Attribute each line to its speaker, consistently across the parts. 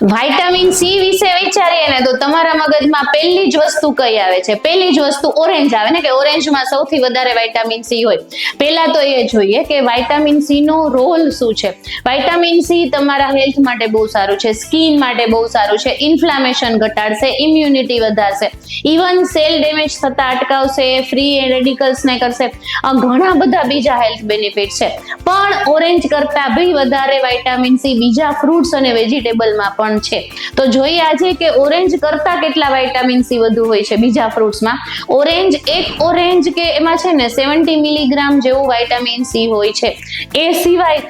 Speaker 1: Vitamin C વિશે વિચારીએ ને તો તમારા મગજમાં પહેલી જ વસ્તુ કઈ આવે છે? પહેલી જ વસ્તુ ઓરેન્જ આવે ને, કે ઓરેન્જમાં સૌથી વધારે વિટામિન સી હોય. પહેલા તો એ જોઈએ કે વિટામિન સી નો રોલ શું છે. વિટામિન સી તમારા હેલ્થ માટે બહુ સારું છે, સ્કિન માટે બહુ સારું છે, ઇન્ફ્લામેશન ઘટાડશે, ઇમ્યુનિટી વધારશે, ઇવન સેલ ડેમેજ થતા અટકાવશે, ફ્રી રેડિકલ્સ ને કરશે, ઘણા બધા બીજા હેલ્થ બેનિફિટ છે. પણ ઓરેન્જ કરતા બી વધારે વિટામિન સી બીજા ફ્રૂટ્સ અને વેજીટેબલમાં પણ છે. તો જોઈએ આજે કે ઓરેન્જ કરતા કેટલા વિટામિન સી વધુ હોય છે બીજા ફ્રૂટ્સમાં. ઓરેન્જ કે એમાં છે ને 70 મિલીગ્રામ જેવું વિટામિન સી હોય છે. એ સિવાય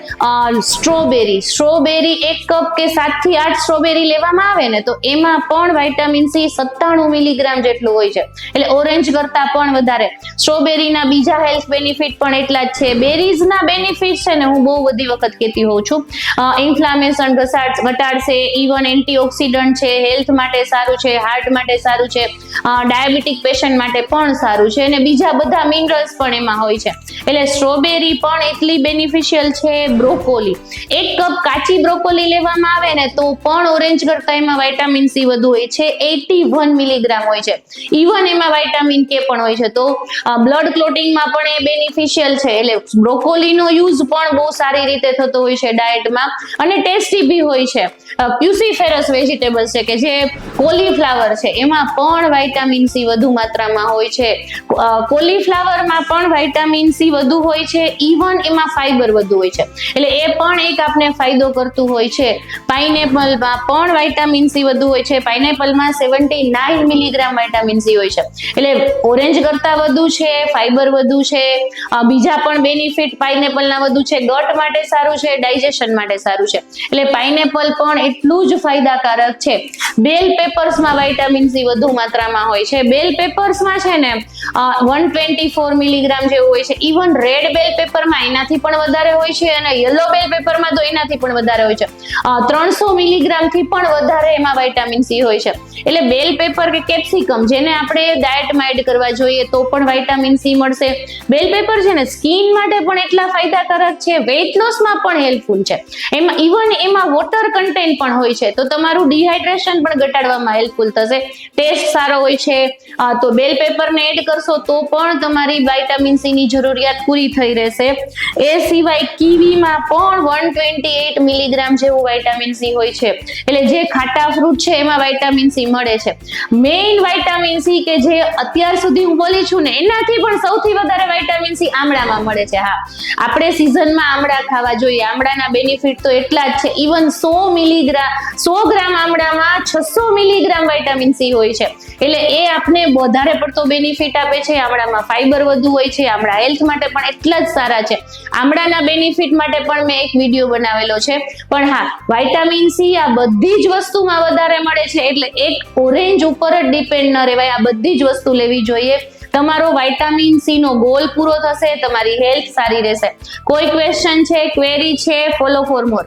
Speaker 1: સ્ટ્રોબેરી 1 કપ કે 7 થી 8 સ્ટ્રોબેરી લેવામાં આવે ને તો એમાં પણ વિટામિન સી 97 મિલીગ્રામ જેટલું હોય છે. એટલે ઓરેન્જ કરતા પણ વધારે. સ્ટ્રોબેરીના બીજા હેલ્થ બેનિફિટ પણ એટલા જ છે. બેરીઝના બેનિફિટ છે ને હું બહુ બધી વખત કહેતી હોઉં છું. ઇન્ફ્લામેશન ઘટાડશે, ઇવન એન્ટીઓક્સિડન્ટ છે, હેલ્થ માટે સારું છે, હાર્ટ માટે સારું છે, ડાયાબિટીક પેશન્ટ માટે પણ સારું છે, અને બીજા બધા મિનરલ્સ પણ એમાં હોય છે. એટલે સ્ટ્રોબેરી પણ એટલી બેનિફિશિયલ છે. બ્રોકોલી 1 કપ કાચી બ્રોકોલી લેવામાં આવે ને તો પણ ઓરેન્જ કરતા એમાં વિટામિન સી વધુ હોય છે. 81 મિલીગ્રામ હોય છે. ઇવન એમાં વિટામિન કે પણ હોય છે. તો બ્લડ ક્લોટિંગમાં પણ એ બેનિફિશિયલ છે. એટલે બ્રોકોલીનો યુઝ પણ બહુ સારી રીતે થતો હોય છે ડાયટમાં, અને ટેસ્ટી બી હોય છે. ક્યુસીફેરસ વેજીટેબલ છે કે જે કોલીફ્લાવર છે એમાં પણ વિટામિન સી વધુ માત્રામાં હોય છે. કોલીફ્લાવરમાં પણ વિટામિન સી વધુ હોય છે. ઇવન એમાં ફાઈબર વધુ હોય છે. એટલે એ પણ એક આપને ફાયદો કરતું હોય છે. પાઇનેપલમાં પણ વિટામિન સી વધુ હોય છે. પાઇનેપલમાં 79 મિલીગ્રામ વિટામિન સી હોય છે. એટલે ઓરેન્જ કરતા વધુ છે, ફાઈબર વધુ છે, બીજા પણ બેનિફિટ પાઇનેપલના વધુ છે. ગટ માટે સારું છે, ડાઇજેશન માટે સારું છે. એટલે પાઇનેપલ પણ એટલું જ ફાયદાકારક છે. બેલ પેપર્સમાં વિટામિન સી વધુ માત્રામાં હોય છે. બેલ પેપર્સમાં છે ને 124 મિલીગ્રામ જેવું હોય છે. ઇવન રેડ બેલ પેપરમાં એનાથી પણ વધારે હોય છે, અને યલો બેલ પેપરમાં તો એનાથી પણ વધારે હોય છે. 300 મિલીગ્રામ થી પણ વધારે એમાં વિટામિન સી હોય છે. એટલે બેલ પેપર કે કેપ્સિકમ જેને આપણે ડાયટમાં એડ કરવા જોઈએ તો પણ વિટામિન સી મળશે. બેલ પેપર છે ને સ્કિન માટે પણ એટલા ફાયદાકારક છે, વેઇટ લોસમાં પણ હેલ્પફુલ છે. એમાં વોટર કન્ટેન્ટ પણ હોય છે, તો તમારું ડિહાઇડ્રેશન પણ ઘટાડવામાં હેલ્પફુલ થશે. ટેસ્ટ સારો હોય છે. તો બેલ પેપરને એડ કરશો તો પણ તમારી વિટામિન સી ની જરૂરિયાત પૂરી થઈ રહેશે. એ સિવાય કીવીમાં પણ 128 મિલીગ્રામ જેવું વિટામિન સી હોય છે. એટલે જે ખાટા ફ્રૂટ છે એમાં વિટામિન સી મળે છે. મેઇન વિટામિન સી કે જે અત્યાર સુધી હું બોલી છું ને એનાથી પણ સૌથી વધારે વિટામિન સી આમળામાં મળે છે. હા, આપણે સિઝનમાં આમળા ખાવા જોઈએ. આમળાના બેનિફિટ તો એટલા જ છે. ઇવન 100 ગ્રામ આમળામાં 600 મિલીગ્રામ વિટામિન સી હોય છે. એટલે એ આપને વધારે પડતો બેનિફિટ આપે છે. આમળામાં ફાઈબર વધુ હોય છે. આમળા હેલ્થ માટે પણ એટલા જ સારા છે. આમળાના બેનિફિટ માટે પણ મેં એક વિડીયો બનાવેલો છે. પણ હા, વિટામિન સી આ બધી જ વસ્તુમાં વધારે મળે છે. એટલે એક ઓરેન્જ ઉપર જ ડિપેન્ડ ન રહેવાય. આ બધી જ વસ્તુ લેવી જોઈએ. તમારો વિટામિન સી નો ગોલ પૂરો થશે, તમારી હેલ્થ સારી રહેશે. કોઈ ક્વેશ્ચન છે, ક્વેરી છે? Follow for more.